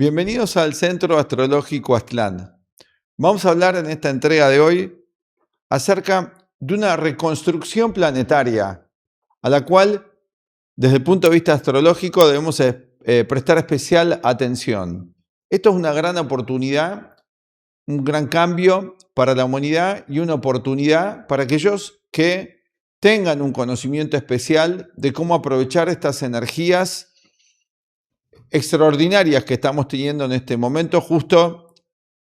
Bienvenidos al Centro Astrológico Aztlán. Vamos a hablar en esta entrega de hoy acerca de una reconstrucción planetaria a la cual, desde el punto de vista astrológico, debemos prestar especial atención. Esto es una gran oportunidad, un gran cambio para la humanidad y una oportunidad para aquellos que tengan un conocimiento especial de cómo aprovechar estas energías extraordinarias que estamos teniendo en este momento, justo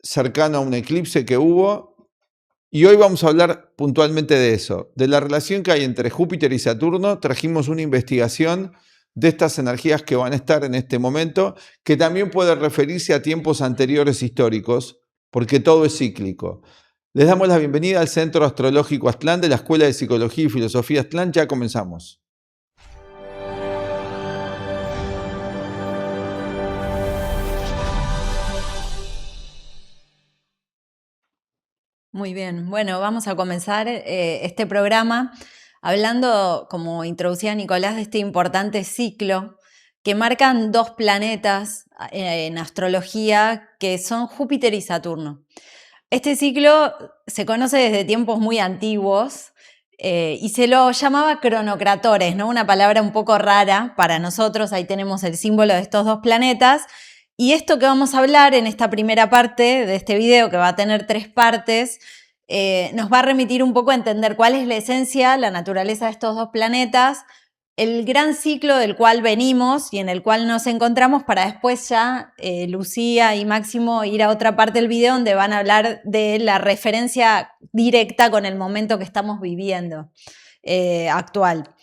cercano a un eclipse que hubo. Y hoy vamos a hablar puntualmente de eso, de la relación que hay entre Júpiter y Saturno. Trajimos una investigación de estas energías que van a estar en este momento, que también puede referirse a tiempos anteriores históricos, porque todo es cíclico. Les damos la bienvenida al Centro Astrológico Aztlán de la Escuela de Psicología y Filosofía Aztlán. Ya comenzamos. Muy bien, bueno, vamos a comenzar este programa hablando, como introducía Nicolás, de este importante ciclo que marcan dos planetas en astrología que son Júpiter y Saturno. Este ciclo se conoce desde tiempos muy antiguos y se lo llamaba cronocratores, ¿no? Una palabra un poco rara para nosotros. Ahí tenemos el símbolo de estos dos planetas. Y esto que vamos a hablar en esta primera parte de este video, que va a tener 3 partes, nos va a remitir un poco a entender cuál es la esencia, la naturaleza de estos dos planetas, el gran ciclo del cual venimos y en el cual nos encontramos, para después ya Lucía y Máximo ir a otra parte del video donde van a hablar de la referencia directa con el momento que estamos viviendo actual.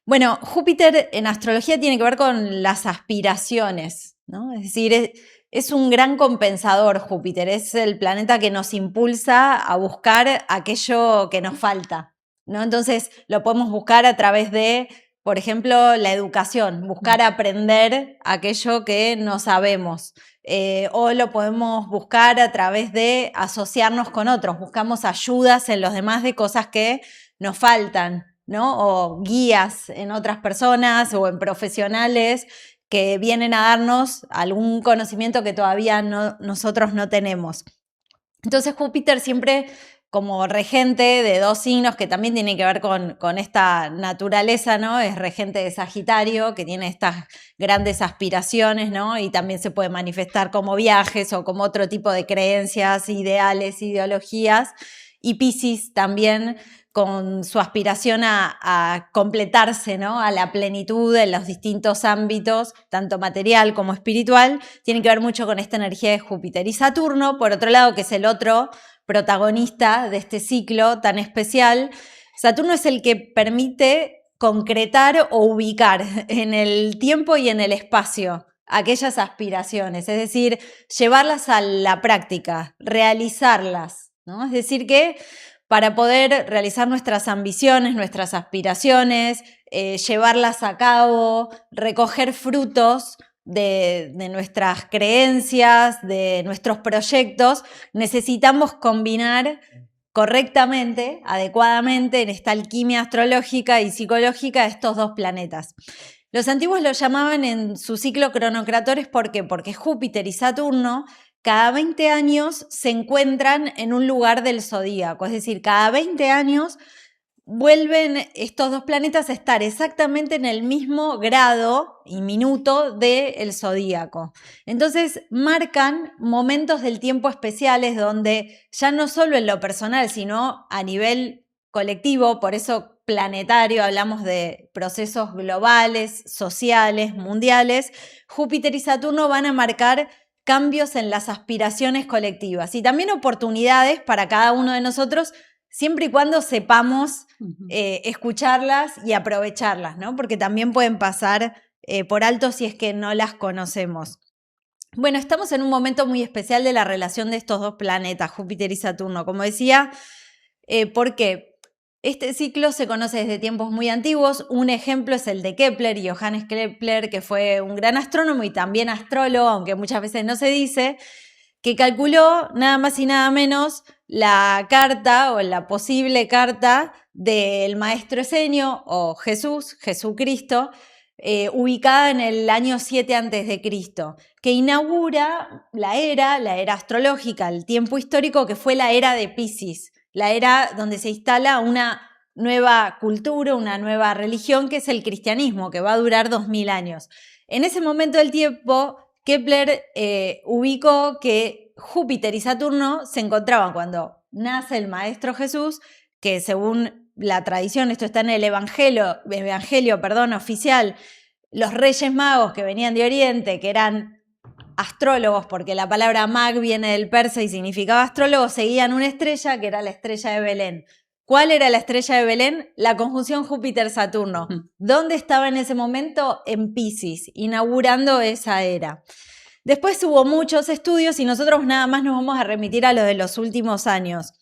Bueno, Júpiter en astrología tiene que ver con las aspiraciones, ¿no? Es decir, es un gran compensador Júpiter, es el planeta que nos impulsa a buscar aquello que nos falta, ¿no? Entonces lo podemos buscar a través de, por ejemplo, la educación, buscar aprender aquello que no sabemos. O lo podemos buscar a través de asociarnos con otros, buscamos ayudas en los demás de cosas que nos faltan, ¿no? O guías en otras personas o en profesionales que vienen a darnos algún conocimiento que todavía nosotros no tenemos. Entonces Júpiter siempre como regente de 2 signos que también tienen que ver con esta naturaleza, ¿no? Es regente de Sagitario, que tiene estas grandes aspiraciones, ¿no? Y también se puede manifestar como viajes o como otro tipo de creencias, ideales, ideologías. Y Piscis también con su aspiración a completarse, ¿no? A la plenitud en los distintos ámbitos, tanto material como espiritual, tiene que ver mucho con esta energía de Júpiter. Y Saturno, por otro lado, que es el otro protagonista de este ciclo tan especial, Saturno es el que permite concretar o ubicar en el tiempo y en el espacio aquellas aspiraciones, es decir, llevarlas a la práctica, realizarlas, ¿no? Es decir que para poder realizar nuestras ambiciones, nuestras aspiraciones, llevarlas a cabo, recoger frutos de nuestras creencias, de nuestros proyectos, necesitamos combinar correctamente, adecuadamente, en esta alquimia astrológica y psicológica de estos dos planetas. Los antiguos lo llamaban en su ciclo cronocratores, ¿por qué? Porque Júpiter y Saturno cada 20 años se encuentran en un lugar del zodíaco, es decir, cada 20 años vuelven estos dos planetas a estar exactamente en el mismo grado y minuto del zodíaco. Entonces marcan momentos del tiempo especiales donde ya no solo en lo personal, sino a nivel colectivo, por eso planetario, hablamos de procesos globales, sociales, mundiales, Júpiter y Saturno van a marcar cambios en las aspiraciones colectivas y también oportunidades para cada uno de nosotros, siempre y cuando sepamos escucharlas y aprovecharlas, ¿no? Porque también pueden pasar por alto si es que no las conocemos. Bueno, estamos en un momento muy especial de la relación de estos dos planetas, Júpiter y Saturno. Como decía, ¿por qué? Este ciclo se conoce desde tiempos muy antiguos. Un ejemplo es el de Kepler, Johannes Kepler, que fue un gran astrónomo y también astrólogo, aunque muchas veces no se dice, que calculó nada más y nada menos la carta o la posible carta del maestro Esenio o Jesús, Jesucristo, ubicada en el año 7 a.C., que inaugura la era astrológica, el tiempo histórico que fue la era de Piscis, la era donde se instala una nueva cultura, una nueva religión que es el cristianismo, que va a durar 2000 años. En ese momento del tiempo, Kepler ubicó que Júpiter y Saturno se encontraban cuando nace el Maestro Jesús, que según la tradición, esto está en el evangelio oficial, los Reyes Magos que venían de Oriente, que eran astrólogos, porque la palabra mag viene del persa y significaba astrólogo, seguían una estrella que era la estrella de Belén. ¿Cuál era la estrella de Belén? La conjunción Júpiter-Saturno. ¿Dónde estaba en ese momento? En Piscis, inaugurando esa era. Después hubo muchos estudios y nosotros nada más nos vamos a remitir a lo de los últimos años.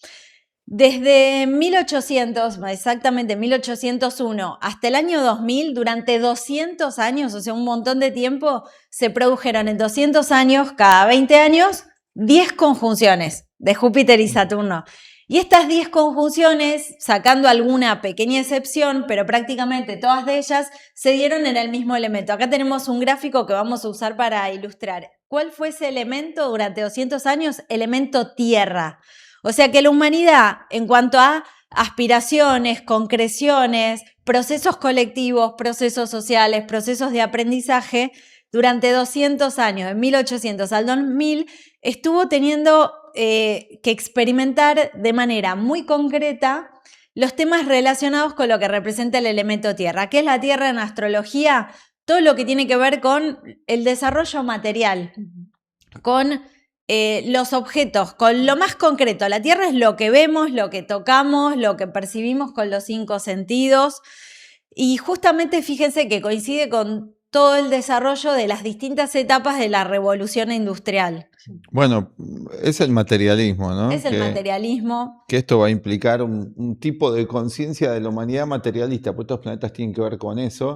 Desde 1800, exactamente 1801, hasta el año 2000, durante 200 años, o sea, un montón de tiempo, se produjeron en 200 años, cada 20 años, 10 conjunciones de Júpiter y Saturno. Y estas 10 conjunciones, sacando alguna pequeña excepción, pero prácticamente todas de ellas, se dieron en el mismo elemento. Acá tenemos un gráfico que vamos a usar para ilustrar. ¿Cuál fue ese elemento durante 200 años? Elemento tierra. O sea que la humanidad, en cuanto a aspiraciones, concreciones, procesos colectivos, procesos sociales, procesos de aprendizaje, durante 200 años, de 1800 al 2000, estuvo teniendo que experimentar de manera muy concreta los temas relacionados con lo que representa el elemento tierra. ¿Qué es la tierra en astrología? Todo lo que tiene que ver con el desarrollo material, con los objetos, con lo más concreto. La tierra es lo que vemos, lo que tocamos, lo que percibimos con los 5 sentidos. Y justamente fíjense que coincide con todo el desarrollo de las distintas etapas de la revolución industrial. Bueno, es el materialismo, ¿no? Es el materialismo. Que esto va a implicar un tipo de conciencia de la humanidad materialista, porque estos planetas tienen que ver con eso,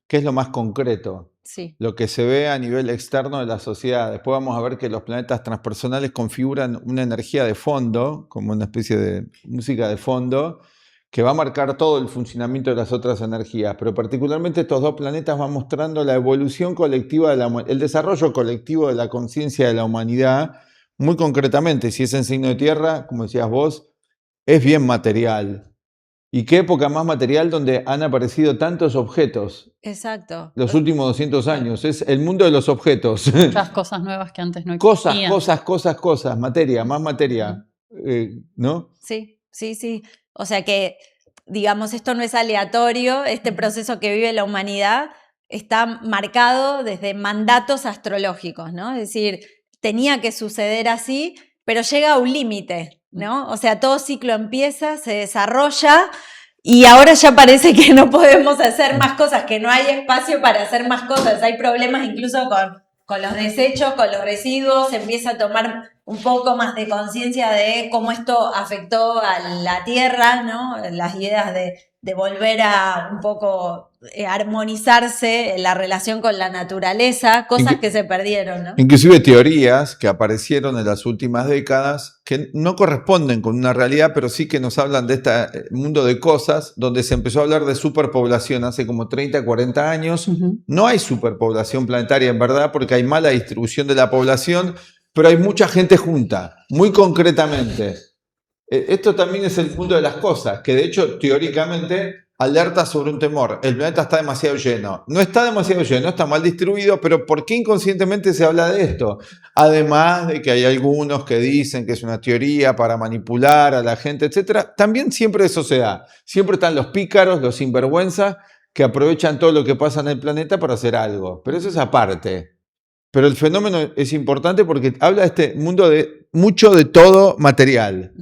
que es lo más concreto. Sí. Lo que se ve a nivel externo de la sociedad. Después vamos a ver que los planetas transpersonales configuran una energía de fondo, como una especie de música de fondo, que va a marcar todo el funcionamiento de las otras energías. Pero particularmente estos 2 planetas van mostrando la evolución colectiva, el desarrollo colectivo de la conciencia de la humanidad. Muy concretamente, si es en signo de tierra, como decías vos, es bien material. ¿Y qué época más material donde han aparecido tantos objetos? Exacto. Los últimos 200 años. Es el mundo de los objetos. Muchas cosas nuevas que antes no existían. Cosas, materia, más materia. ¿No? Sí. O sea que, digamos, esto no es aleatorio. Este proceso que vive la humanidad está marcado desde mandatos astrológicos, ¿no? Es decir, tenía que suceder así, pero llega a un límite, ¿no? O sea, todo ciclo empieza, se desarrolla y ahora ya parece que no podemos hacer más cosas, que no hay espacio para hacer más cosas. Hay problemas incluso con los desechos, con los residuos, se empieza a tomar un poco más de conciencia de cómo esto afectó a la Tierra, ¿no? Las ideas de volver a un poco armonizarse la relación con la naturaleza, cosas que se perdieron, ¿no? Inclusive teorías que aparecieron en las últimas décadas que no corresponden con una realidad, pero sí que nos hablan de este mundo de cosas, donde se empezó a hablar de superpoblación hace como 30, 40 años. No hay superpoblación planetaria en verdad, porque hay mala distribución de la población, pero hay mucha gente junta, muy concretamente. Esto también es el mundo de las cosas, que de hecho teóricamente alerta sobre un temor. El planeta está demasiado lleno. No está demasiado lleno, está mal distribuido, pero ¿por qué inconscientemente se habla de esto? Además de que hay algunos que dicen que es una teoría para manipular a la gente, etc. También siempre eso se da. Siempre están los pícaros, los sinvergüenzas, que aprovechan todo lo que pasa en el planeta para hacer algo. Pero eso es aparte. Pero el fenómeno es importante porque habla de este mundo de mucho de todo material.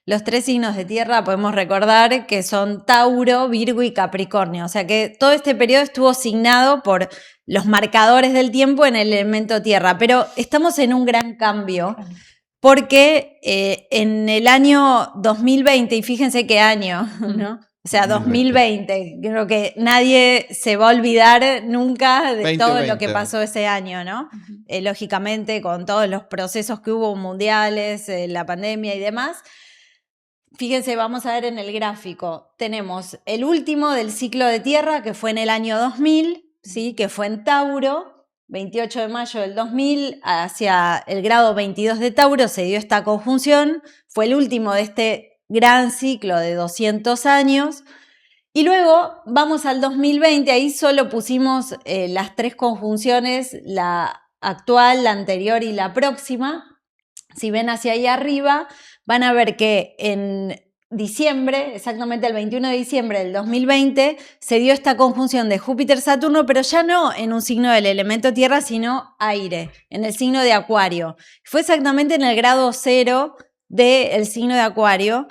Los 3 signos de tierra podemos recordar que son Tauro, Virgo y Capricornio. O sea que todo este periodo estuvo signado por los marcadores del tiempo en el elemento tierra. Pero estamos en un gran cambio porque en el año 2020, y fíjense qué año, ¿no? O sea, 2020, creo que nadie se va a olvidar nunca de 2020. Todo lo que pasó ese año, ¿no? Lógicamente, con todos los procesos que hubo mundiales, la pandemia y demás. Fíjense, vamos a ver en el gráfico, tenemos el último del ciclo de tierra, que fue en el año 2000, ¿sí? Que fue en Tauro, 28 de mayo del 2000, hacia el grado 22 de Tauro se dio esta conjunción, fue el último de este gran ciclo de 200 años. Y luego vamos al 2020, ahí solo pusimos las 3 conjunciones, la actual, la anterior y la próxima. Si ven hacia ahí arriba, van a ver que en diciembre, exactamente el 21 de diciembre del 2020, se dio esta conjunción de Júpiter-Saturno, pero ya no en un signo del elemento Tierra, sino aire, en el signo de Acuario. Fue exactamente en el grado 0 del signo de Acuario,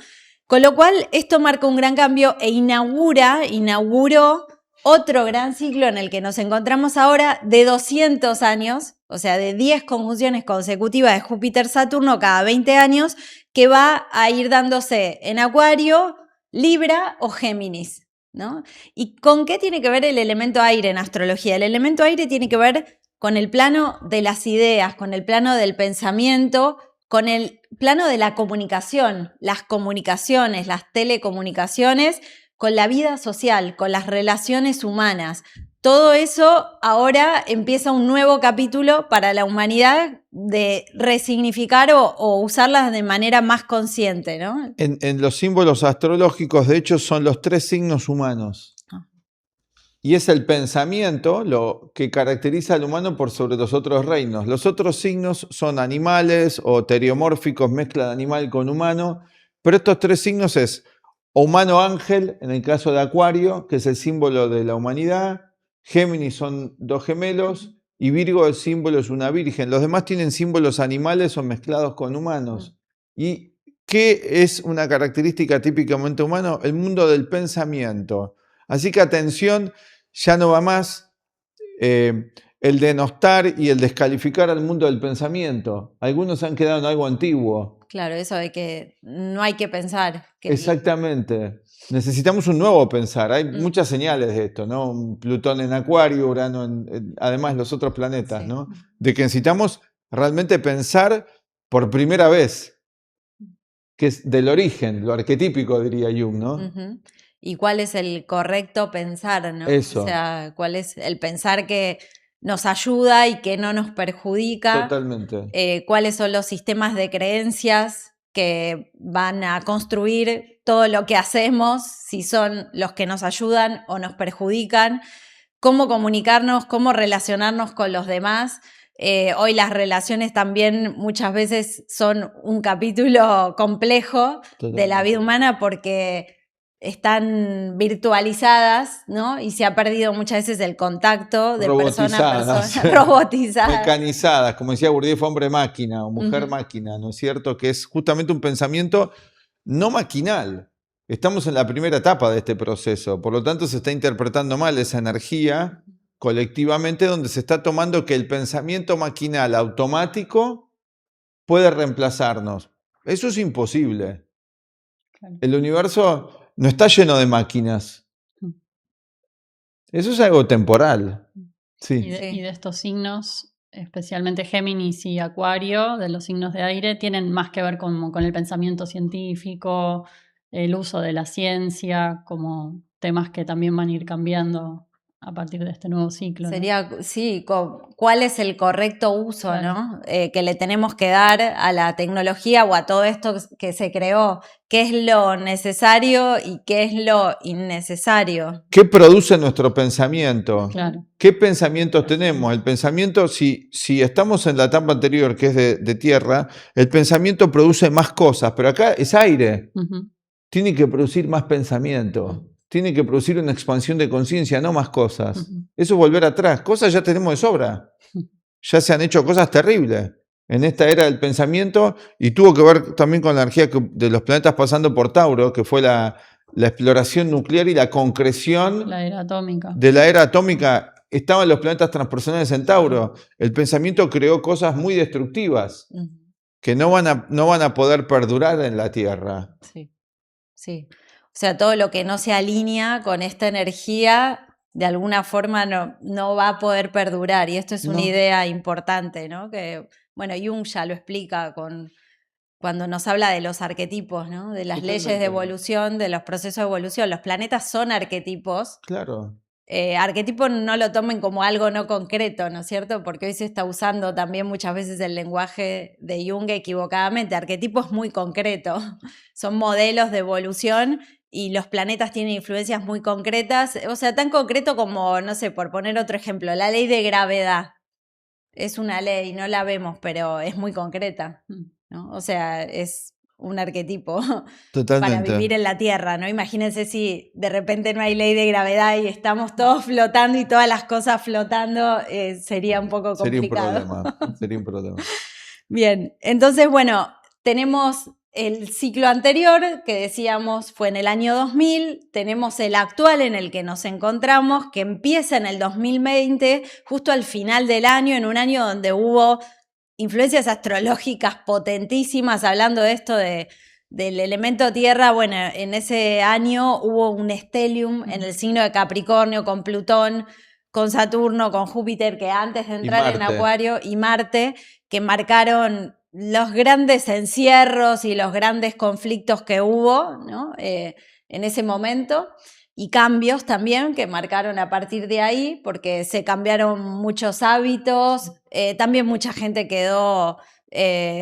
con lo cual esto marca un gran cambio e inauguró otro gran ciclo en el que nos encontramos ahora de 200 años, o sea, de 10 conjunciones consecutivas de Júpiter-Saturno cada 20 años, que va a ir dándose en Acuario, Libra o Géminis, ¿no? ¿Y con qué tiene que ver el elemento aire en astrología? El elemento aire tiene que ver con el plano de las ideas, con el plano del pensamiento, con el plano de la comunicación, las comunicaciones, las telecomunicaciones, con la vida social, con las relaciones humanas. Todo eso ahora empieza un nuevo capítulo para la humanidad de resignificar o usarlas de manera más consciente, ¿no? En los símbolos astrológicos, de hecho, son los 3 signos humanos. Y es el pensamiento lo que caracteriza al humano por sobre los otros reinos. Los otros signos son animales o teriomórficos, mezcla de animal con humano, pero estos 3 signos es humano-ángel, en el caso de Acuario, que es el símbolo de la humanidad, Géminis son 2 gemelos, y Virgo el símbolo es una virgen. Los demás tienen símbolos animales o mezclados con humanos. ¿Y qué es una característica típicamente humana? El mundo del pensamiento. Así que atención, ya no va más el denostar y el descalificar al mundo del pensamiento. Algunos han quedado en algo antiguo. Claro, eso de que no hay que pensar. Exactamente. Necesitamos un nuevo pensar. Hay muchas señales de esto, ¿no? Plutón en Acuario, Urano además los otros planetas, sí, ¿no? De que necesitamos realmente pensar por primera vez, que es del origen, lo arquetípico, diría Jung, ¿no? Uh-huh. ¿Y cuál es el correcto pensar, ¿no? Eso. O sea, cuál es el pensar que nos ayuda y que no nos perjudica. Totalmente. Cuáles son los sistemas de creencias que van a construir todo lo que hacemos, si son los que nos ayudan o nos perjudican, cómo comunicarnos, cómo relacionarnos con los demás. Hoy las relaciones también muchas veces son un capítulo complejo de la vida humana porque están virtualizadas, ¿no? Y se ha perdido muchas veces el contacto de persona a persona, robotizadas. Mecanizadas, como decía Gurdjieff, hombre-máquina o mujer-máquina, ¿no es cierto? Que es justamente un pensamiento no maquinal. Estamos en la primera etapa de este proceso, por lo tanto se está interpretando mal esa energía colectivamente, donde se está tomando que el pensamiento maquinal automático puede reemplazarnos. Eso es imposible. Claro. El universo no está lleno de máquinas. Eso es algo temporal. Sí. Y de estos signos, especialmente Géminis y Acuario, de los signos de aire, tienen más que ver con el pensamiento científico, el uso de la ciencia, como temas que también van a ir cambiando a partir de este nuevo ciclo. Sería, ¿no? Sí, ¿cuál es el correcto uso, claro, ¿no? Que le tenemos que dar a la tecnología o a todo esto que se creó? ¿Qué es lo necesario y qué es lo innecesario? ¿Qué produce nuestro pensamiento? Claro. ¿Qué pensamientos tenemos? El pensamiento, si estamos en la etapa anterior, que es de tierra, el pensamiento produce más cosas, pero acá es aire. Tiene que producir más pensamiento. Tiene que producir una expansión de conciencia, no más cosas. Eso es volver atrás. Cosas ya tenemos de sobra. Ya se han hecho cosas terribles en esta era del pensamiento y tuvo que ver también con la energía de los planetas pasando por Tauro, que fue la exploración nuclear y la concreción la era atómica. De la era atómica. Estaban los planetas transpersonales en Tauro. El pensamiento creó cosas muy destructivas que no van a poder perdurar en la Tierra. Sí, sí. O sea, todo lo que no se alinea con esta energía, de alguna forma no va a poder perdurar. Y esto es una idea importante, ¿no? Que, bueno, Jung ya lo explica cuando nos habla de los arquetipos, ¿no? De las leyes de evolución, de los procesos de evolución. Los planetas son arquetipos. Claro. arquetipo no lo tomen como algo no concreto, ¿no es cierto? Porque hoy se está usando también muchas veces el lenguaje de Jung equivocadamente. Arquetipo es muy concreto, son modelos de evolución y los planetas tienen influencias muy concretas, o sea, tan concreto como, no sé, por poner otro ejemplo, la ley de gravedad. Es una ley, no la vemos, pero es muy concreta, ¿no? O sea, es un arquetipo para vivir en la Tierra, ¿no? Imagínense si de repente no hay ley de gravedad y estamos todos flotando y todas las cosas flotando, sería un poco complicado. Sería un problema. Bien, entonces, bueno, tenemos el ciclo anterior, que decíamos fue en el año 2000, tenemos el actual en el que nos encontramos, que empieza en el 2020, justo al final del año, en un año donde hubo influencias astrológicas potentísimas, hablando de esto del elemento tierra. Bueno, en ese año hubo un stellium en el signo de Capricornio con Plutón, con Saturno, con Júpiter, que antes de entrar en Acuario, y Marte, que marcaron los grandes encierros y los grandes conflictos que hubo, ¿no? En ese momento, y cambios también que marcaron a partir de ahí, porque se cambiaron muchos hábitos, también mucha gente quedó,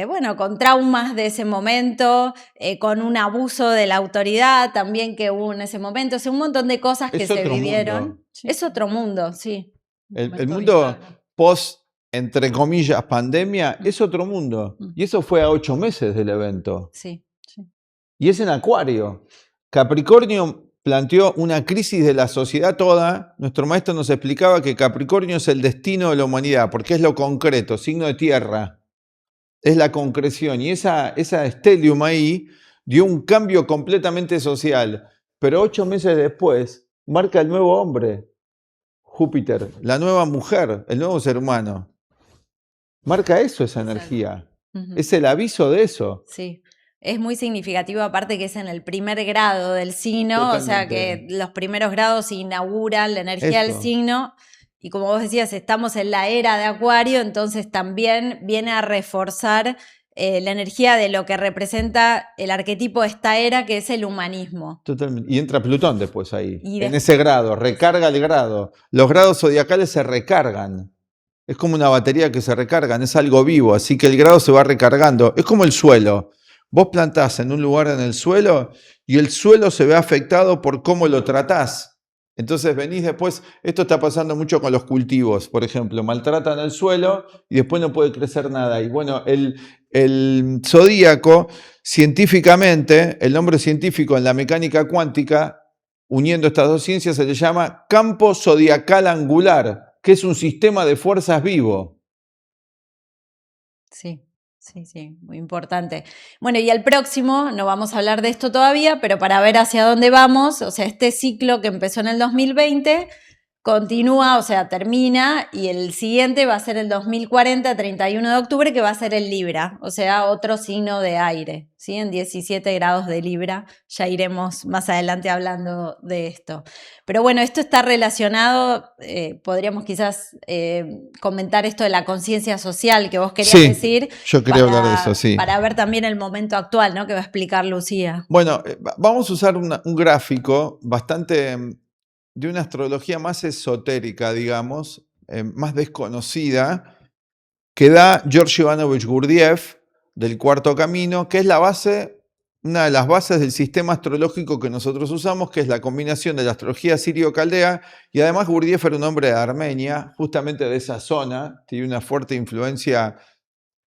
bueno, con traumas de ese momento, con un abuso de la autoridad también que hubo en ese momento, o sea, un montón de cosas que se vivieron. Sí. Es otro mundo, sí. El mundo post, entre comillas, pandemia, es otro mundo. Y eso fue a 8 meses del evento. Sí. Y es en Acuario. Capricornio planteó una crisis de la sociedad toda. Nuestro maestro nos explicaba que Capricornio es el destino de la humanidad, porque es lo concreto, signo de tierra. Es la concreción. Y esa stellium ahí dio un cambio completamente social. Pero 8 meses después marca el nuevo hombre, Júpiter, la nueva mujer, el nuevo ser humano. Marca eso, esa energía. Es el aviso de eso. Sí. Es muy significativo, aparte que es en el primer grado del signo, totalmente. O sea que los primeros grados inauguran la energía del signo, y como vos decías, estamos en la era de Acuario, entonces también viene a reforzar la energía de lo que representa el arquetipo de esta era, que es el humanismo. Totalmente. Y entra Plutón después ahí, en ese grado, recarga el grado. Los grados zodiacales se recargan. Es como una batería que se recargan, es algo vivo, así que el grado se va recargando. Es como el suelo. Vos plantás en un lugar en el suelo y el suelo se ve afectado por cómo lo tratás. Entonces venís después, esto está pasando mucho con los cultivos, por ejemplo, maltratan el suelo y después no puede crecer nada. Y bueno, el zodíaco, científicamente, el nombre científico en la mecánica cuántica, uniendo estas dos ciencias, se le llama campo zodiacal angular, que es un sistema de fuerzas vivo. Sí. Sí, muy importante. Bueno, y el próximo, no vamos a hablar de esto todavía, pero para ver hacia dónde vamos, o sea, este ciclo que empezó en el 2020 continúa, o sea, termina, y el siguiente va a ser el 2040, 31 de octubre, que va a ser el Libra, o sea, otro signo de aire, ¿sí? En 17 grados de Libra, ya iremos más adelante hablando de esto. Pero bueno, esto está relacionado, podríamos quizás comentar esto de la conciencia social que vos querías decir. Yo quería hablar de eso, sí. Para ver también el momento actual, ¿no? Que va a explicar Lucía. Bueno, vamos a usar un gráfico bastante de una astrología más esotérica, digamos, más desconocida, que da George Ivanovich Gurdjieff, del Cuarto Camino, que es la base, una de las bases del sistema astrológico que nosotros usamos, que es la combinación de la astrología sirio-caldea, y además Gurdjieff era un hombre de Armenia, justamente de esa zona, tiene una fuerte influencia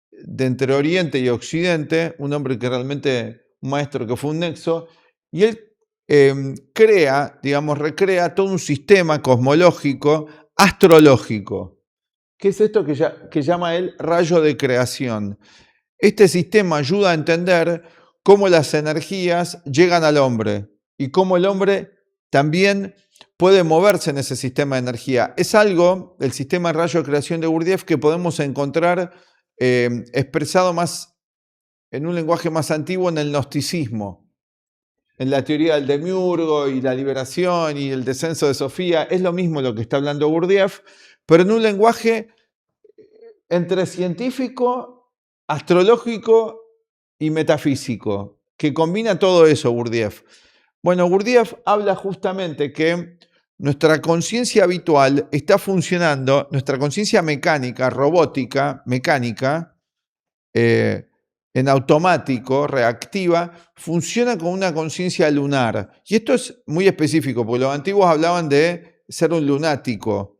de entre Oriente y Occidente, un hombre que realmente, un maestro que fue un nexo, y él recrea todo un sistema cosmológico, astrológico. ¿Qué es esto que llama él rayo de creación? Este sistema ayuda a entender cómo las energías llegan al hombre y cómo el hombre también puede moverse en ese sistema de energía. Es algo, el sistema de rayo de creación de Gurdjieff, que podemos encontrar expresado más en un lenguaje más antiguo en el gnosticismo. En la teoría del demiurgo y la liberación y el descenso de Sofía, es lo mismo lo que está hablando Gurdjieff, pero en un lenguaje entre científico, astrológico y metafísico, que combina todo eso Gurdjieff. Bueno, Gurdjieff habla justamente que nuestra conciencia habitual está funcionando, nuestra conciencia mecánica, robótica, mecánica, en automático, reactiva, funciona con una conciencia lunar. Y esto es muy específico, porque los antiguos hablaban de ser un lunático,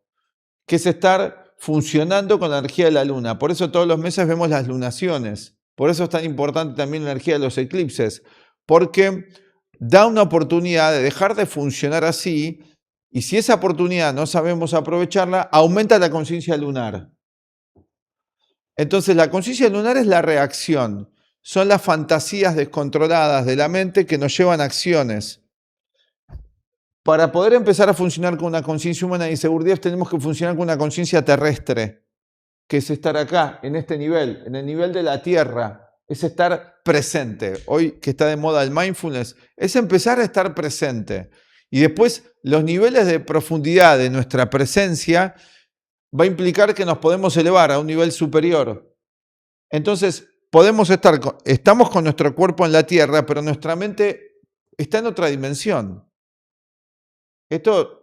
que es estar funcionando con la energía de la luna. Por eso todos los meses vemos las lunaciones. Por eso es tan importante también la energía de los eclipses, porque da una oportunidad de dejar de funcionar así, y si esa oportunidad no sabemos aprovecharla, aumenta la conciencia lunar. Entonces la conciencia lunar es la reacción, son las fantasías descontroladas de la mente que nos llevan a acciones. Para poder empezar a funcionar con una conciencia humana, dice Gurdjieff, tenemos que funcionar con una conciencia terrestre, que es estar acá, en este nivel, en el nivel de la tierra, es estar presente. Hoy que está de moda el mindfulness, es empezar a estar presente. Y después los niveles de profundidad de nuestra presencia va a implicar que nos podemos elevar a un nivel superior. Entonces, estamos con nuestro cuerpo en la tierra, pero nuestra mente está en otra dimensión. Esto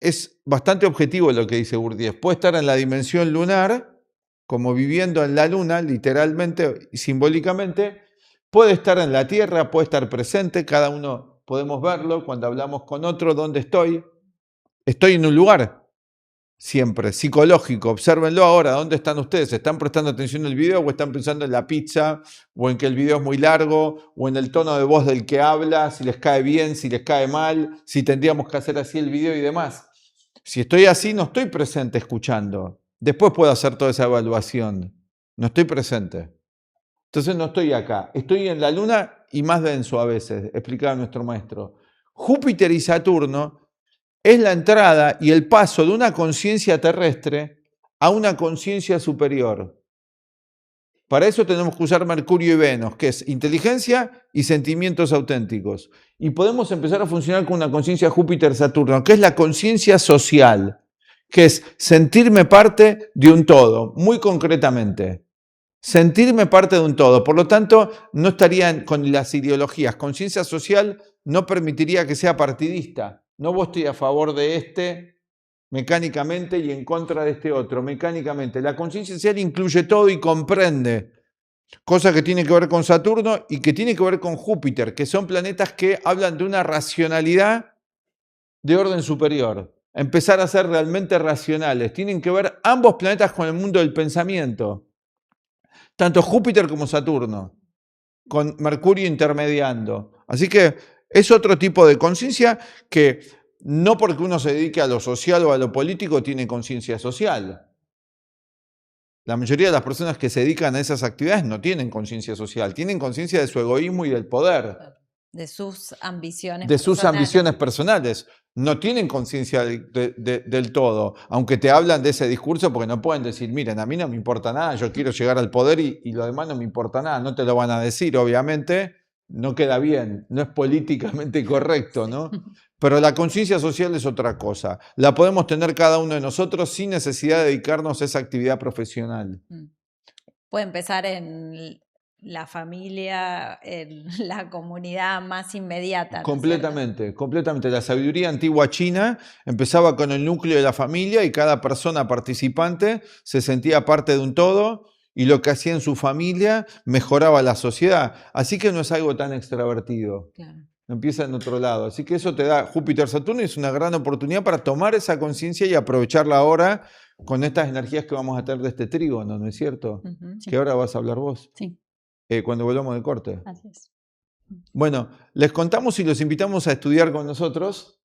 es bastante objetivo lo que dice Gurdjieff. Puede estar en la dimensión lunar, como viviendo en la luna, literalmente y simbólicamente. Puede estar en la tierra, puede estar presente. Cada uno podemos verlo cuando hablamos con otro. ¿Dónde estoy? Estoy en un lugar. Siempre, psicológico, obsérvenlo ahora, ¿dónde están ustedes? ¿Están prestando atención al video o están pensando en la pizza o en que el video es muy largo o en el tono de voz del que habla, si les cae bien, si les cae mal, si tendríamos que hacer así el video y demás? Si estoy así, no estoy presente escuchando. Después puedo hacer toda esa evaluación. No estoy presente. Entonces no estoy acá. Estoy en la luna y más denso a veces, explicaba nuestro maestro. Júpiter y Saturno es la entrada y el paso de una conciencia terrestre a una conciencia superior. Para eso tenemos que usar Mercurio y Venus, que es inteligencia y sentimientos auténticos. Y podemos empezar a funcionar con una conciencia Júpiter-Saturno, que es la conciencia social, que es sentirme parte de un todo, muy concretamente. Sentirme parte de un todo. Por lo tanto, no estaría con las ideologías. Conciencia social no permitiría que sea partidista. No vos estoy a favor de este mecánicamente y en contra de este otro mecánicamente. La conciencia social incluye todo y comprende, cosa que tiene que ver con Saturno y que tiene que ver con Júpiter, que son planetas que hablan de una racionalidad de orden superior. Empezar a ser realmente racionales. Tienen que ver ambos planetas con el mundo del pensamiento. Tanto Júpiter como Saturno, con Mercurio intermediando. Así que es otro tipo de conciencia que no porque uno se dedique a lo social o a lo político tiene conciencia social. La mayoría de las personas que se dedican a esas actividades no tienen conciencia social, tienen conciencia de su egoísmo y del poder. De sus ambiciones de sus ambiciones personales. No tienen conciencia del todo, aunque te hablan de ese discurso porque no pueden decir, miren, a mí no me importa nada, yo quiero llegar al poder y lo demás no me importa nada. No te lo van a decir, obviamente, no queda bien, no es políticamente correcto, ¿no? Pero la conciencia social es otra cosa. La podemos tener cada uno de nosotros sin necesidad de dedicarnos a esa actividad profesional. Puede empezar en la familia, en la comunidad más inmediata. ¿No? Completamente, completamente. La sabiduría antigua china empezaba con el núcleo de la familia y cada persona participante se sentía parte de un todo y lo que hacía en su familia mejoraba la sociedad. Así que no es algo tan extravertido. Claro. Empieza en otro lado. Así que eso te da Júpiter-Saturno y es una gran oportunidad para tomar esa conciencia y aprovecharla ahora con estas energías que vamos a tener de este trígono, ¿no es cierto? Sí. Que ahora vas a hablar vos. Sí. Cuando volvamos del corte. Así es. Bueno, les contamos y los invitamos a estudiar con nosotros.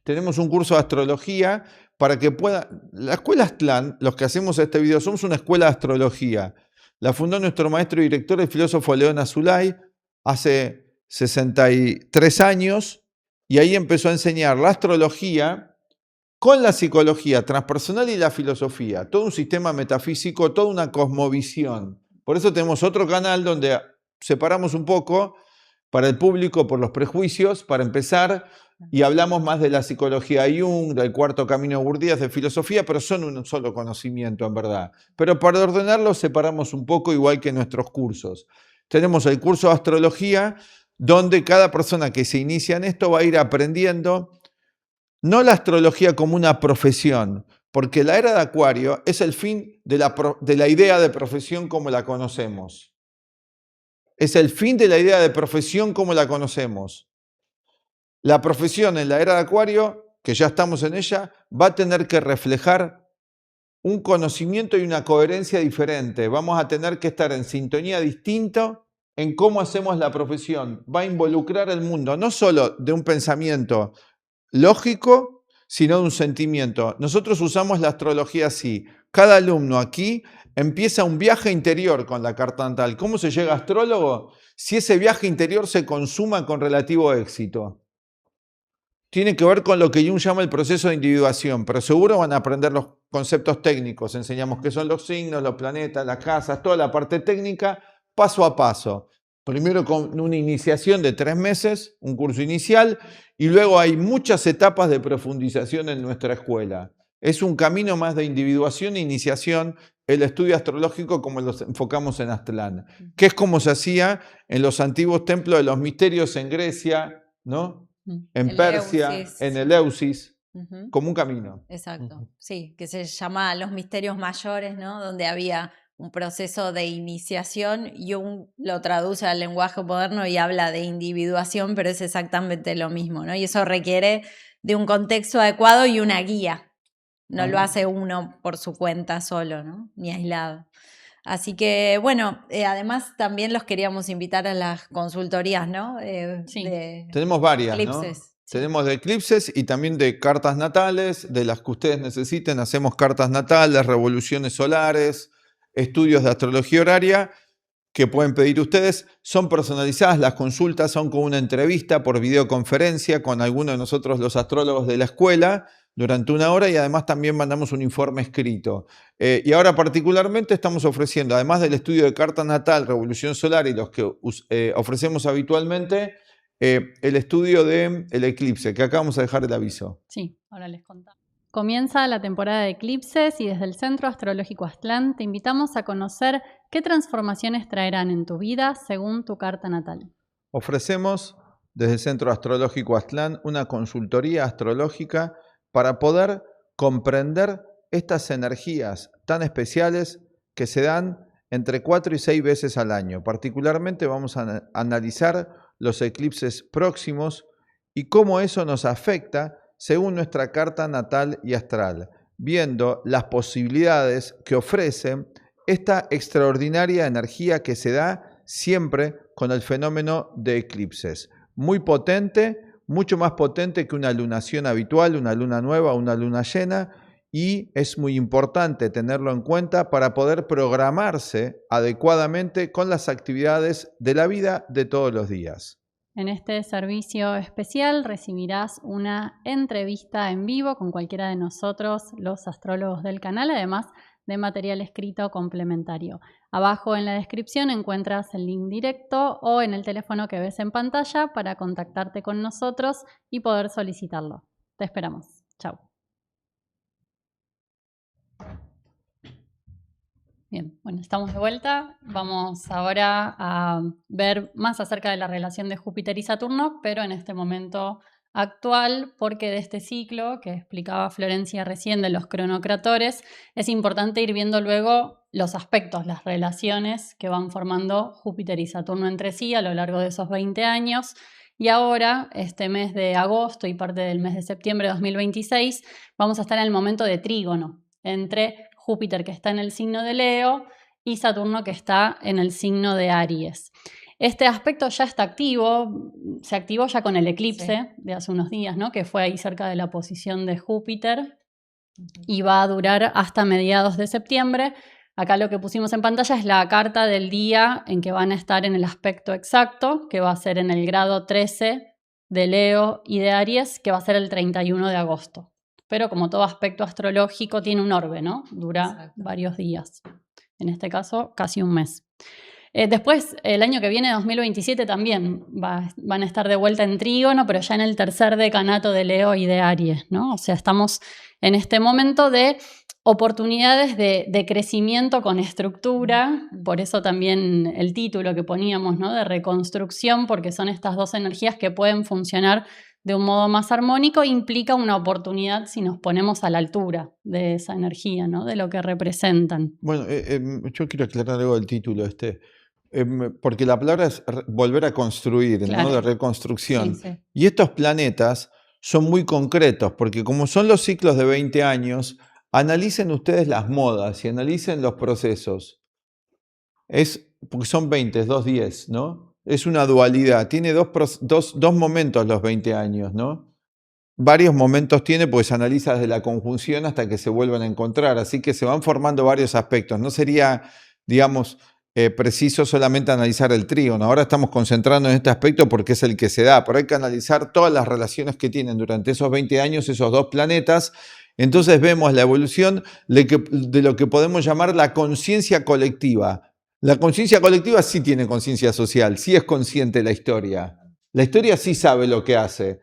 Tenemos un curso de astrología para que puedan... La Escuela Aztlán, los que hacemos este video, somos una escuela de astrología. La fundó nuestro maestro y director, el filósofo León Azulay, hace 63 años, y ahí empezó a enseñar la astrología con la psicología transpersonal y la filosofía. Todo un sistema metafísico, toda una cosmovisión. Por eso tenemos otro canal donde separamos un poco para el público por los prejuicios, para empezar, y hablamos más de la psicología Jung, del cuarto camino de Gurdjieff, de filosofía, pero son un solo conocimiento en verdad. Pero para ordenarlos separamos un poco, igual que nuestros cursos. Tenemos el curso de astrología, donde cada persona que se inicia en esto va a ir aprendiendo No la astrología como una profesión, porque la era de Acuario es el fin de la idea de profesión como la conocemos. Es el fin de la idea de profesión como la conocemos. La profesión en la era de Acuario, que ya estamos en ella, va a tener que reflejar un conocimiento y una coherencia diferente. Vamos a tener que estar en sintonía distinta en cómo hacemos la profesión. Va a involucrar el mundo, no solo de un pensamiento lógico, sino de un sentimiento. Nosotros usamos la astrología así. Cada alumno aquí empieza un viaje interior con la carta natal. ¿Cómo se llega a astrólogo? Si ese viaje interior se consuma con relativo éxito. Tiene que ver con lo que Jung llama el proceso de individuación, pero seguro van a aprender los conceptos técnicos. Enseñamos qué son los signos, los planetas, las casas, toda la parte técnica, paso a paso. Primero con una iniciación de 3 meses, un curso inicial, y luego hay muchas etapas de profundización en nuestra escuela. Es un camino más de individuación e iniciación el estudio astrológico como lo enfocamos en Aztlán, que es como se hacía en los antiguos templos de los misterios en Grecia, ¿no? En Persia, en Eleusis, como un camino. Exacto, sí, que se llama los misterios mayores, ¿no? Donde había un proceso de iniciación. Jung lo traduce al lenguaje moderno y habla de individuación, pero es exactamente lo mismo, ¿no? Y eso requiere de un contexto adecuado y una guía. No lo hace uno por su cuenta solo, ¿no? Ni aislado. Así que, bueno, además también los queríamos invitar a las consultorías, ¿no? Sí. Tenemos varias, eclipses, ¿no? sí. Tenemos de eclipses y también de cartas natales, de las que ustedes necesiten. Hacemos cartas natales, revoluciones solares, estudios de astrología horaria que pueden pedir ustedes. Son personalizadas, las consultas son con una entrevista por videoconferencia con alguno de nosotros los astrólogos de la escuela durante 1 hora y además también mandamos un informe escrito. Y ahora particularmente estamos ofreciendo, además del estudio de carta natal, revolución solar y los que ofrecemos habitualmente, el estudio del eclipse, que acá vamos a dejar el aviso. Sí, ahora les contamos. Comienza la temporada de eclipses y desde el Centro Astrológico Aztlán te invitamos a conocer qué transformaciones traerán en tu vida según tu carta natal. Ofrecemos desde el Centro Astrológico Aztlán una consultoría astrológica para poder comprender estas energías tan especiales que se dan entre 4 y 6 veces al año. Particularmente vamos a analizar los eclipses próximos y cómo eso nos afecta según nuestra carta natal y astral, viendo las posibilidades que ofrece esta extraordinaria energía que se da siempre con el fenómeno de eclipses. Muy potente, mucho más potente que una lunación habitual, una luna nueva, una luna llena, y es muy importante tenerlo en cuenta para poder programarse adecuadamente con las actividades de la vida de todos los días. En este servicio especial recibirás una entrevista en vivo con cualquiera de nosotros, los astrólogos del canal, además de material escrito complementario. Abajo en la descripción encuentras el link directo o en el teléfono que ves en pantalla para contactarte con nosotros y poder solicitarlo. Te esperamos. Chau. Bien, bueno, estamos de vuelta. Vamos ahora a ver más acerca de la relación de Júpiter y Saturno, pero en este momento actual, porque de este ciclo que explicaba Florencia recién de los cronocratores, es importante ir viendo luego los aspectos, las relaciones que van formando Júpiter y Saturno entre sí a lo largo de esos 20 años. Y ahora, este mes de agosto y parte del mes de septiembre de 2026, vamos a estar en el momento de trígono entre Júpiter, que está en el signo de Leo, y Saturno, que está en el signo de Aries. Este aspecto ya está activo, se activó ya con el eclipse de hace unos días, ¿no? Que fue ahí cerca de la posición de Júpiter y va a durar hasta mediados de septiembre. Acá lo que pusimos en pantalla es la carta del día en que van a estar en el aspecto exacto, que va a ser en el grado 13 de Leo y de Aries, que va a ser el 31 de agosto. Pero como todo aspecto astrológico tiene un orbe, ¿no? Dura varios días. En este caso, casi un mes. Después, el año que viene, 2027, también van a estar de vuelta en trígono, pero ya en el tercer decanato de Leo y de Aries, ¿no? O sea, estamos en este momento de oportunidades de crecimiento con estructura, por eso también el título que poníamos, ¿no? De reconstrucción, porque son estas dos energías que pueden funcionar de un modo más armónico, implica una oportunidad si nos ponemos a la altura de esa energía, ¿no? De lo que representan. Bueno, yo quiero aclarar algo del título porque la palabra es volver a construir, ¿no? Claro. De reconstrucción. Sí. Y estos planetas son muy concretos, porque como son los ciclos de 20 años, analicen ustedes las modas y analicen los procesos. Porque son 20, es 2-10, ¿no? Es una dualidad. Tiene dos momentos los 20 años, ¿no? Varios momentos tiene, pues se analiza desde la conjunción hasta que se vuelvan a encontrar. Así que se van formando varios aspectos. No sería, digamos, preciso solamente analizar el trígono. Ahora estamos concentrando en este aspecto porque es el que se da. Pero hay que analizar todas las relaciones que tienen durante esos 20 años esos dos planetas. Entonces vemos la evolución de lo que podemos llamar la conciencia colectiva. La conciencia colectiva sí tiene conciencia social, sí es consciente de la historia. La historia sí sabe lo que hace.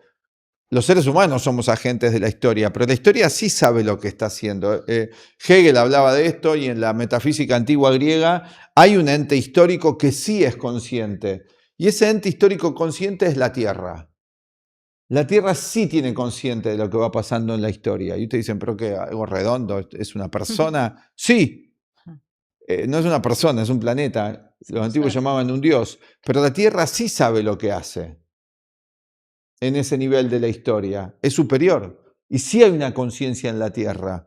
Los seres humanos somos agentes de la historia, pero la historia sí sabe lo que está haciendo. Hegel hablaba de esto y en la metafísica antigua griega hay un ente histórico que sí es consciente. Y ese ente histórico consciente es la Tierra. La Tierra sí tiene consciente de lo que va pasando en la historia. Y ustedes dicen, ¿pero qué? ¿Algo redondo? ¿Es una persona? Sí. No es una persona, es un planeta. Los antiguos llamaban un dios. Pero la Tierra sí sabe lo que hace en ese nivel de la historia. Es superior. Y sí hay una conciencia en la Tierra.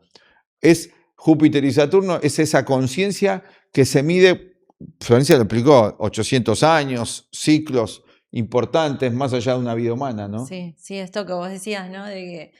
Es Júpiter y Saturno, es esa conciencia que se mide, Florencia lo explicó, 800 años, ciclos importantes, más allá de una vida humana, ¿no? Sí, esto que vos decías, ¿no? De que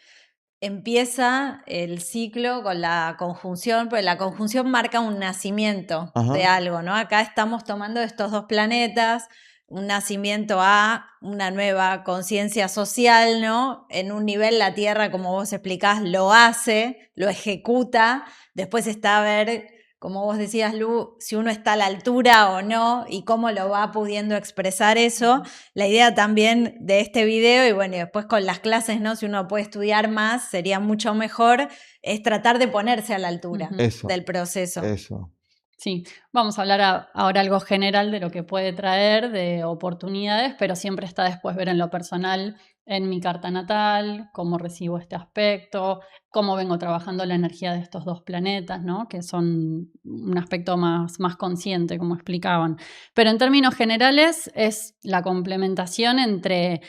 empieza el ciclo con la conjunción, porque la conjunción marca un nacimiento de algo, ¿no? Acá estamos tomando estos dos planetas, un nacimiento a una nueva conciencia social, ¿no? En un nivel la Tierra, como vos explicás, lo hace, lo ejecuta, después está a ver, como vos decías, Lu, si uno está a la altura o no y cómo lo va pudiendo expresar eso. La idea también de este video, y bueno, y después con las clases, ¿no? Si uno puede estudiar más, sería mucho mejor, es tratar de ponerse a la altura del proceso. Eso. Sí, vamos a hablar ahora algo general de lo que puede traer, de oportunidades, pero siempre está después ver en lo personal, en mi carta natal, cómo recibo este aspecto, cómo vengo trabajando la energía de estos dos planetas, ¿no? Que son un aspecto más consciente, como explicaban. Pero en términos generales es la complementación entre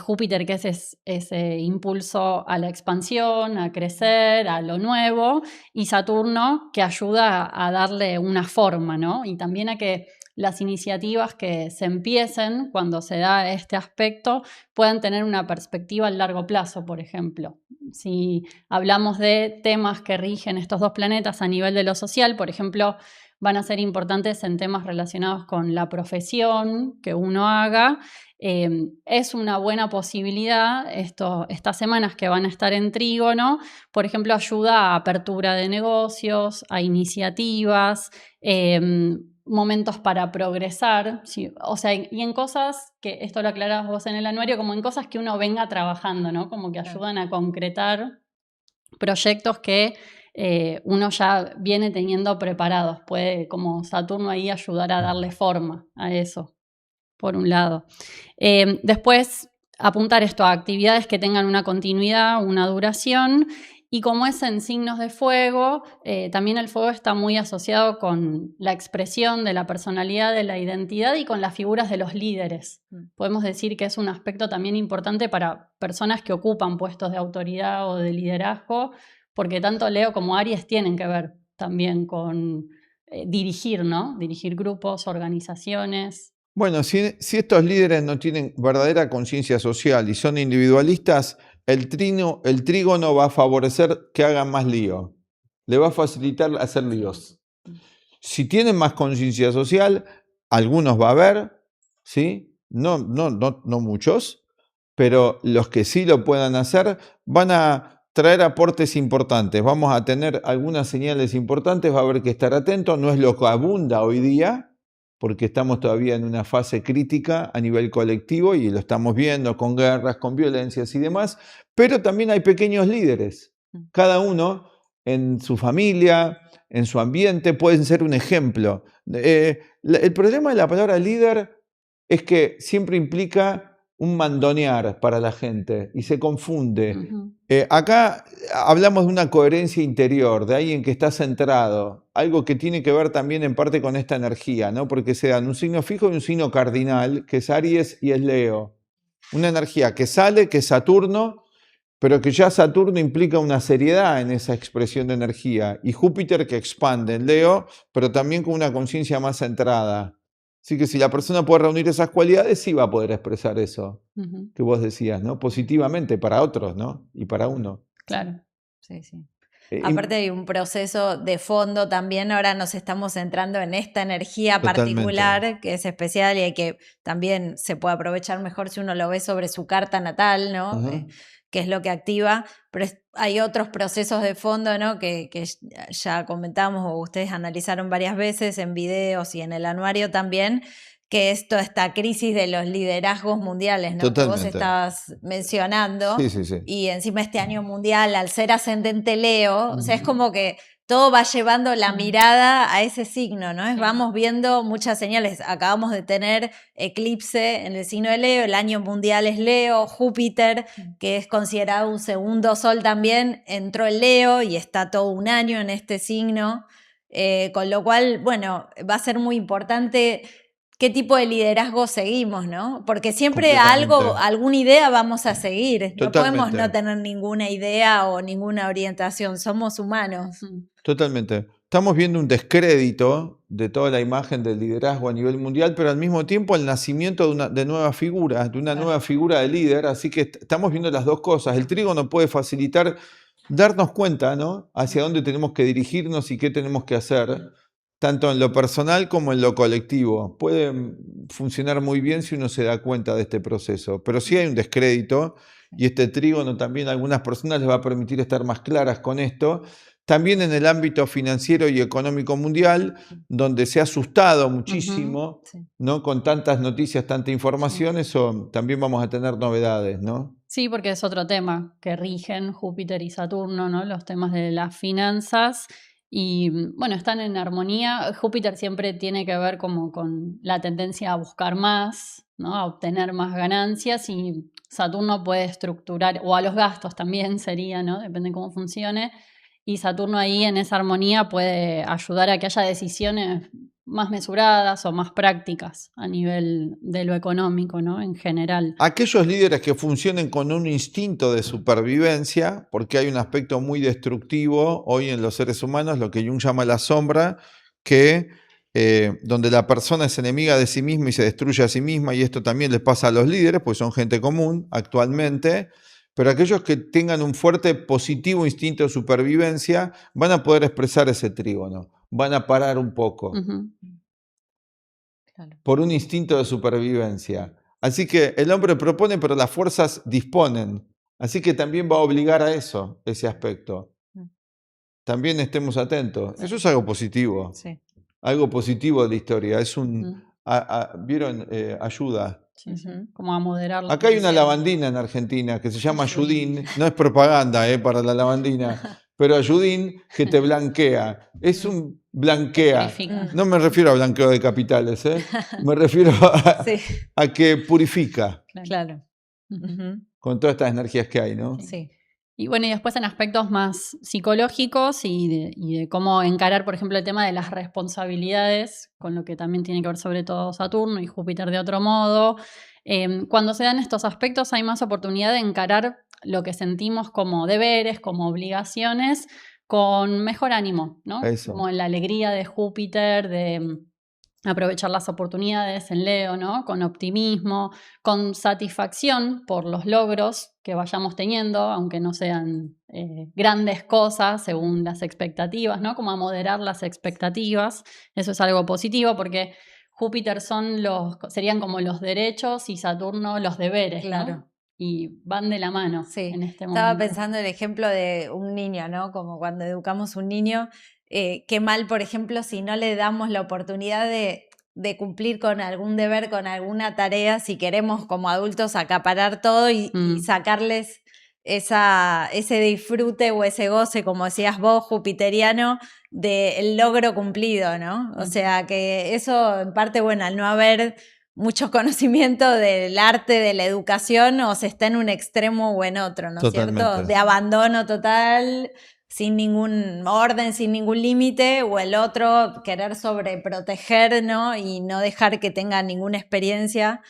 Júpiter, que es ese impulso a la expansión, a crecer, a lo nuevo, y Saturno, que ayuda a darle una forma, ¿no? Y también a que las iniciativas que se empiecen cuando se da este aspecto puedan tener una perspectiva a largo plazo, por ejemplo. Si hablamos de temas que rigen estos dos planetas a nivel de lo social, por ejemplo, van a ser importantes en temas relacionados con la profesión que uno haga. Es una buena posibilidad estas semanas que van a estar en trígono, por ejemplo, ayuda a apertura de negocios, a iniciativas, momentos para progresar, sí, o sea, y en cosas que, esto lo aclarabas vos en el anuario, como en cosas que uno venga trabajando, ¿no? Como que ayudan a concretar proyectos que uno ya viene teniendo preparados. Puede, como Saturno ahí, ayudar a darle forma a eso, por un lado. Después, apuntar esto a actividades que tengan una continuidad, una duración. Y como es en signos de fuego, también el fuego está muy asociado con la expresión de la personalidad, de la identidad y con las figuras de los líderes. Podemos decir que es un aspecto también importante para personas que ocupan puestos de autoridad o de liderazgo, porque tanto Leo como Aries tienen que ver también con dirigir, ¿no? Dirigir grupos, organizaciones. Bueno, si estos líderes no tienen verdadera conciencia social y son individualistas, el trígono va a favorecer que hagan más lío. Le va a facilitar hacer líos. Si tienen más conciencia social, algunos va a haber, ¿sí? No muchos, pero los que sí lo puedan hacer van a traer aportes importantes. Vamos a tener algunas señales importantes, va a haber que estar atento. No es lo que abunda hoy día, porque estamos todavía en una fase crítica a nivel colectivo y lo estamos viendo con guerras, con violencias y demás, pero también hay pequeños líderes. Cada uno en su familia, en su ambiente, pueden ser un ejemplo. El problema de la palabra líder es que siempre implica un mandonear para la gente y se confunde. Ujú. Acá hablamos de una coherencia interior, de alguien que está centrado, algo que tiene que ver también en parte con esta energía, ¿no? Porque se dan un signo fijo y un signo cardinal, que es Aries y es Leo. Una energía que sale, que es Saturno, pero que ya Saturno implica una seriedad en esa expresión de energía, y Júpiter que expande en Leo, pero también con una conciencia más centrada. Así que si la persona puede reunir esas cualidades, sí va a poder expresar eso Ujú. que vos decías, ¿no? Positivamente para otros, ¿no? Y para uno. Claro. Sí, sí. Eh, Aparte hay un proceso de fondo también, ahora nos estamos centrando en esta energía Totalmente. particular que es especial y que también se puede aprovechar mejor si uno lo ve sobre su carta natal, ¿no? Ajá. Que es lo que activa, pero hay otros procesos de fondo, ¿no? Que ya comentamos o ustedes analizaron varias veces en videos y en el anuario también, que es toda esta crisis de los liderazgos mundiales, ¿no? Que vos Totalmente. estabas mencionando. Sí, sí, sí. Y encima este año mundial, al ser ascendente Leo, o sea, es Ujú. como que todo va llevando la mirada a ese signo, ¿no? Sí. Vamos viendo muchas señales. Acabamos de tener eclipse en el signo de Leo, el año mundial es Leo, Júpiter, que es considerado un segundo sol también, entró en Leo y está todo un año en este signo. Con lo cual, bueno, va a ser muy importante qué tipo de liderazgo seguimos, ¿no? Porque siempre Completamente. alguna idea vamos a seguir. No podemos Totalmente. no tener ninguna idea o ninguna orientación. Somos humanos. Ujú. Totalmente. Estamos viendo un descrédito de toda la imagen del liderazgo a nivel mundial, pero al mismo tiempo el nacimiento de nuevas figuras, de una Claro. nueva figura de líder. Así que estamos viendo las dos cosas. El trígono puede facilitar darnos cuenta, ¿no? Hacia dónde tenemos que dirigirnos y qué tenemos que hacer, tanto en lo personal como en lo colectivo. Puede funcionar muy bien si uno se da cuenta de este proceso, pero sí hay un descrédito y este trígono también a algunas personas les va a permitir estar más claras con esto. También en el ámbito financiero y económico mundial, donde se ha asustado muchísimo, Sí. ¿no? Con tantas noticias, tanta información, eso también vamos a tener novedades, ¿no? Sí, porque es otro tema que rigen Júpiter y Saturno, ¿no? Los temas de las finanzas. Y bueno, están en armonía. Júpiter siempre tiene que ver como con la tendencia a buscar más, ¿no? A obtener más ganancias, y Saturno puede estructurar, o a los gastos también sería, ¿no? Depende de cómo funcione. Y Saturno ahí en esa armonía puede ayudar a que haya decisiones más mesuradas o más prácticas a nivel de lo económico, ¿no? En general. Aquellos líderes que funcionen con un instinto de supervivencia, porque hay un aspecto muy destructivo hoy en los seres humanos, lo que Jung llama la sombra, que donde la persona es enemiga de sí misma y se destruye a sí misma, y esto también les pasa a los líderes, pues son gente común actualmente, pero aquellos que tengan un fuerte positivo instinto de supervivencia van a poder expresar ese trígono, van a parar un poco. Ujú. Claro. Por un instinto de supervivencia. Así que el hombre propone, pero las fuerzas disponen. Así que también va a obligar a eso, ese aspecto. También estemos atentos. Eso es algo positivo. Sí. Algo positivo de la historia. Es un, Mm. ¿vieron? Ayuda. Sí, sí. Ujú. Como a moderar la Acá hay una tensión. lavandina en Argentina que se llama Ayudín. No es propaganda para la lavandina, pero Ayudín que te blanquea. Es un blanquea. Purifica. No me refiero a blanqueo de capitales, me refiero Sí, a que purifica claro. Ujú. Ujú. con todas estas energías que hay, ¿no? Sí. Y bueno, y después en aspectos más psicológicos y de cómo encarar, por ejemplo, el tema de las responsabilidades, con lo que también tiene que ver sobre todo Saturno y Júpiter de otro modo. Cuando se dan estos aspectos hay más oportunidad de encarar lo que sentimos como deberes, como obligaciones, con mejor ánimo, ¿no? Eso. Como en la alegría de Júpiter, de aprovechar las oportunidades en Leo, ¿no? Con optimismo, con satisfacción por los logros que vayamos teniendo, aunque no sean grandes cosas según las expectativas, ¿no? Como a moderar las expectativas. Eso es algo positivo porque Júpiter serían como los derechos y Saturno los deberes, ¿no? Claro. Y van de la mano Sí. en este Estaba momento. pensando el ejemplo de un niño, ¿no? Como cuando educamos un niño, qué mal, por ejemplo, si no le damos la oportunidad de cumplir con algún deber, con alguna tarea, si queremos como adultos acaparar todo y sacarles ese disfrute o ese goce, como decías vos, jupiteriano, del logro cumplido, ¿no? O sea que eso, en parte, bueno, al no haber mucho conocimiento del arte, de la educación, o se está en un extremo o en otro, ¿no es cierto? De abandono total, sin ningún orden, sin ningún límite, o el otro querer sobreproteger, ¿no? Y no dejar que tenga ninguna experiencia.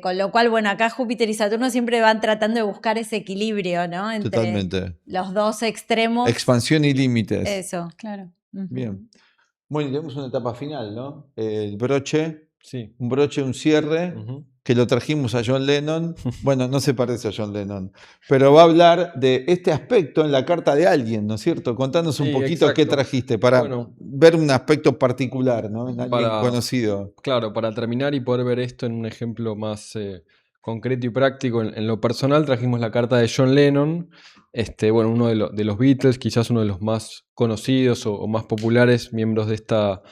Con lo cual, bueno, acá Júpiter y Saturno siempre van tratando de buscar ese equilibrio, ¿no? Entre los dos extremos. Expansión y límites. Eso. Claro. Bien. Bueno, y tenemos una etapa final, ¿no? El broche. Sí. Un broche, un cierre, que lo trajimos a John Lennon. Bueno, no se parece a John Lennon, pero va a hablar de este aspecto en la carta de alguien, ¿no es cierto? Contanos un poquito qué trajiste para ver un aspecto particular, ¿no? En alguien conocido. Claro, para terminar y poder ver esto en un ejemplo más concreto y práctico, en lo personal trajimos la carta de John Lennon, bueno, uno de los Beatles, quizás uno de los más conocidos o más populares miembros de esta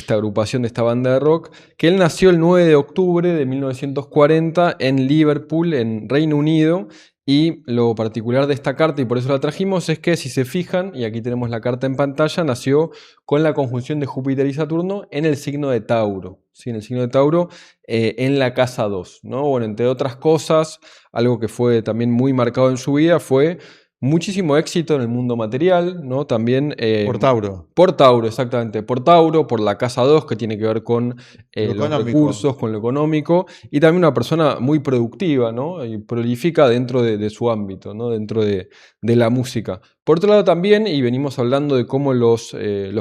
agrupación, de esta banda de rock, que él nació el 9 de octubre de 1940 en Liverpool, en Reino Unido, y lo particular de esta carta, y por eso la trajimos, es que si se fijan, y aquí tenemos la carta en pantalla, nació con la conjunción de Júpiter y Saturno en el signo de Tauro, ¿sí? En el signo de Tauro, en la casa 2, ¿no? Bueno, entre otras cosas, algo que fue también muy marcado en su vida fue muchísimo éxito en el mundo material, ¿no? También... por Tauro. Por Tauro, exactamente. Por Tauro, por la casa 2, que tiene que ver con los recursos, con lo económico, y también una persona muy productiva, ¿no? Y prolífica dentro de su ámbito, ¿no? Dentro de la música. Por otro lado también, y venimos hablando de cómo los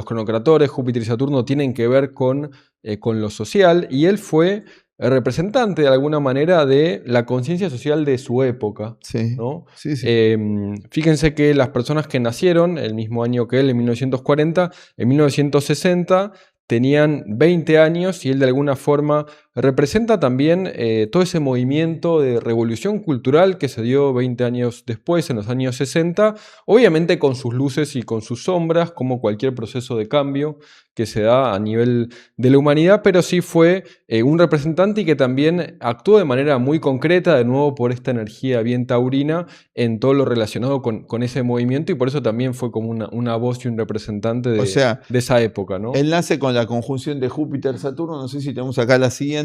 cronocratores, Júpiter y Saturno, tienen que ver con lo social, y él fue representante de alguna manera de la conciencia social de su época, sí, ¿no? Sí. Fíjense que las personas que nacieron el mismo año que él, en 1940, en 1960 tenían 20 años, y él de alguna forma representa también todo ese movimiento de revolución cultural que se dio 20 años después, en los años 60, obviamente con sus luces y con sus sombras, como cualquier proceso de cambio que se da a nivel de la humanidad, pero sí fue un representante y que también actuó de manera muy concreta, de nuevo por esta energía bien taurina, en todo lo relacionado con ese movimiento, y por eso también fue como una voz y un representante de esa época, ¿no? Él nace con la conjunción de Júpiter-Saturno, no sé si tenemos acá la siguiente.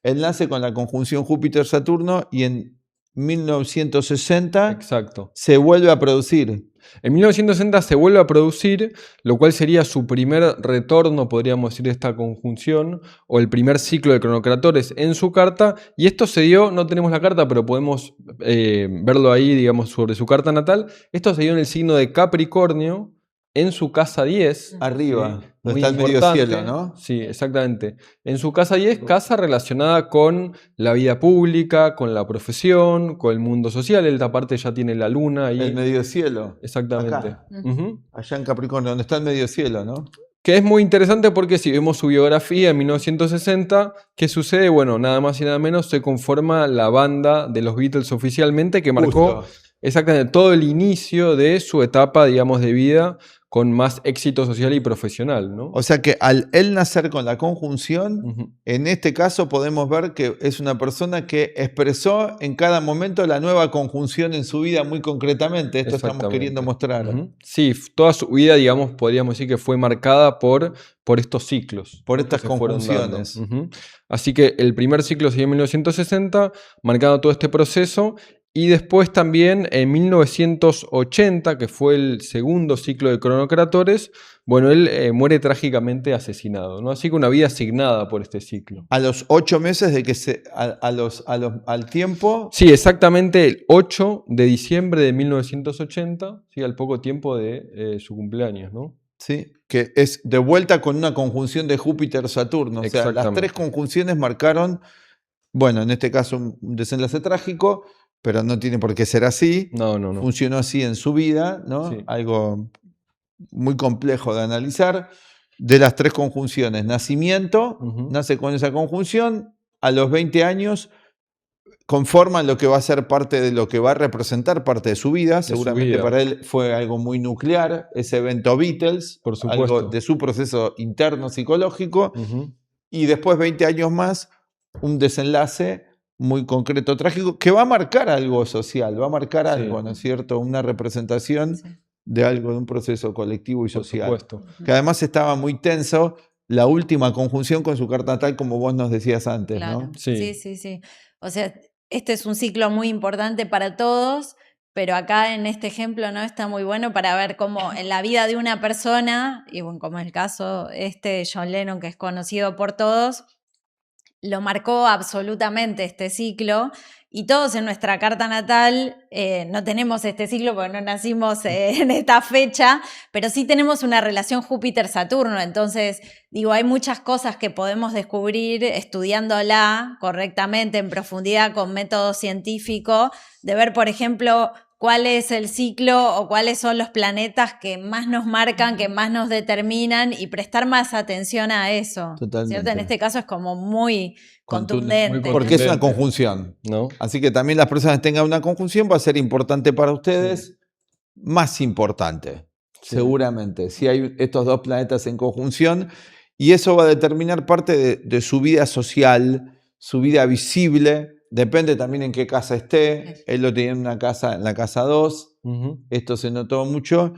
Él nace con la conjunción Júpiter-Saturno y en 1960 Exacto. Se vuelve a producir. En 1960 se vuelve a producir, lo cual sería su primer retorno, podríamos decir, de esta conjunción, o el primer ciclo de cronocratores en su carta, y esto se dio, no tenemos la carta, pero podemos verlo ahí, digamos, sobre su carta natal. Esto se dio en el signo de Capricornio, en su casa 10. Arriba, sí, donde está el medio cielo, ¿no? Sí, exactamente. En su casa 10, casa relacionada con la vida pública, con la profesión, con el mundo social. Él aparte ya tiene la luna ahí. El medio cielo. Exactamente. Acá. Allá en Capricornio, donde está el medio cielo, ¿no? Que es muy interesante porque si vemos su biografía en 1960, ¿qué sucede? Bueno, nada más y nada menos se conforma la banda de los Beatles oficialmente, que marcó exactamente todo el inicio de su etapa, digamos, de vida con más éxito social y profesional, ¿no? O sea que al él nacer con la conjunción, en este caso podemos ver que es una persona que expresó en cada momento la nueva conjunción en su vida muy concretamente. Esto estamos queriendo mostrar. Sí, toda su vida, digamos, podríamos decir que fue marcada por estos ciclos. Por estas conjunciones. Así que el primer ciclo se dio en 1960, marcando todo este proceso. Y después también en 1980, que fue el segundo ciclo de cronocratores, bueno, él muere trágicamente asesinado, ¿no? Así que una vida asignada por este ciclo. A los 8 meses de que al tiempo... Sí, exactamente el 8 de diciembre de 1980, ¿sí? Al poco tiempo de su cumpleaños, ¿no? Sí, que es de vuelta con una conjunción de Júpiter-Saturno. O sea, las tres conjunciones marcaron, bueno, en este caso un desenlace trágico, pero no tiene por qué ser así. No. Funcionó así en su vida, ¿no? Sí. Algo muy complejo de analizar. De las tres conjunciones, nacimiento, nace con esa conjunción, a los 20 años conforman lo que va a ser parte de lo que va a representar parte de su vida. Seguramente para él fue algo muy nuclear, ese evento Beatles, por supuesto, algo de su proceso interno psicológico. Y después, 20 años más, un desenlace muy concreto, trágico, que va a marcar algo social, va a marcar algo, ¿no es cierto? Una representación de algo, de un proceso colectivo y social. Por supuesto. Que además estaba muy tenso la última conjunción con su carta natal, como vos nos decías antes, Claro. ¿no? Sí. O sea, este es un ciclo muy importante para todos, pero acá en este ejemplo, ¿no? Está muy bueno para ver cómo en la vida de una persona, y bueno, como es el caso de John Lennon, que es conocido por todos, lo marcó absolutamente este ciclo, y todos en nuestra carta natal no tenemos este ciclo porque no nacimos en esta fecha, pero sí tenemos una relación Júpiter-Saturno. Entonces, digo, hay muchas cosas que podemos descubrir estudiándola correctamente, en profundidad, con método científico, de ver, por ejemplo, cuál es el ciclo o cuáles son los planetas que más nos marcan, que más nos determinan, y prestar más atención a eso. Totalmente. ¿Cierto? En este caso es como muy Contundente. contundente. Porque es una conjunción, ¿no? Así que también las personas que tengan una conjunción va a ser importante para ustedes, más importante, seguramente, si hay estos dos planetas en conjunción, y eso va a determinar parte de su vida social, su vida visible, depende también en qué casa esté. Él lo tenía en una casa, en la casa 2, esto se notó mucho,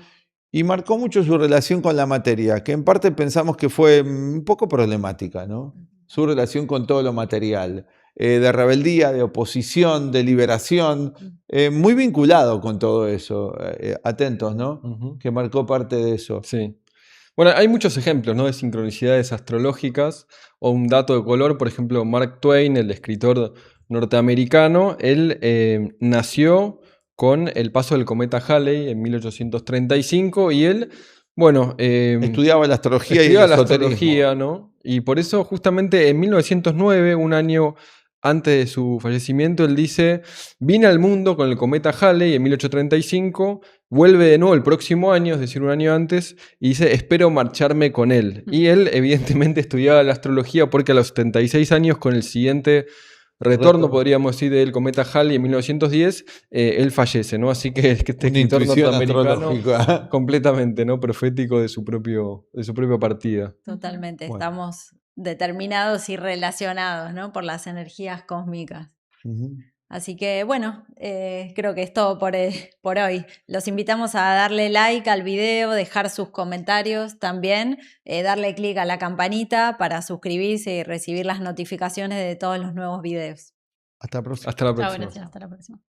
y marcó mucho su relación con la materia, que en parte pensamos que fue un poco problemática, ¿no? Su relación con todo lo material, de rebeldía, de oposición, de liberación, muy vinculado con todo eso, atentos, ¿no? Que marcó parte de eso. Sí. Bueno, hay muchos ejemplos, ¿no? De sincronicidades astrológicas o un dato de color. Por ejemplo, Mark Twain, el escritor norteamericano, él nació con el paso del cometa Halley en 1835 y él, bueno, estudiaba la astrología estudiaba y el la esoterismo. astrología, ¿no? Y por eso justamente en 1909, un año antes de su fallecimiento, él dice: vine al mundo con el cometa Halley en 1835, vuelve de nuevo el próximo año, es decir, un año antes, y dice: espero marcharme con él. Y él evidentemente estudiaba la astrología porque a los 76 años, con el siguiente retorno, podríamos decir, del cometa Halley en 1910, él fallece, ¿no? Así que este escritor norteamericano completamente, ¿no? Profético de su propia partida. Totalmente, Bueno. Estamos determinados y relacionados, ¿no? Por las energías cósmicas. Así que bueno, creo que es todo por hoy. Los invitamos a darle like al video, dejar sus comentarios también, darle clic a la campanita para suscribirse y recibir las notificaciones de todos los nuevos videos. Hasta la próxima. Hasta la Chao, próxima. gracias, hasta la próxima.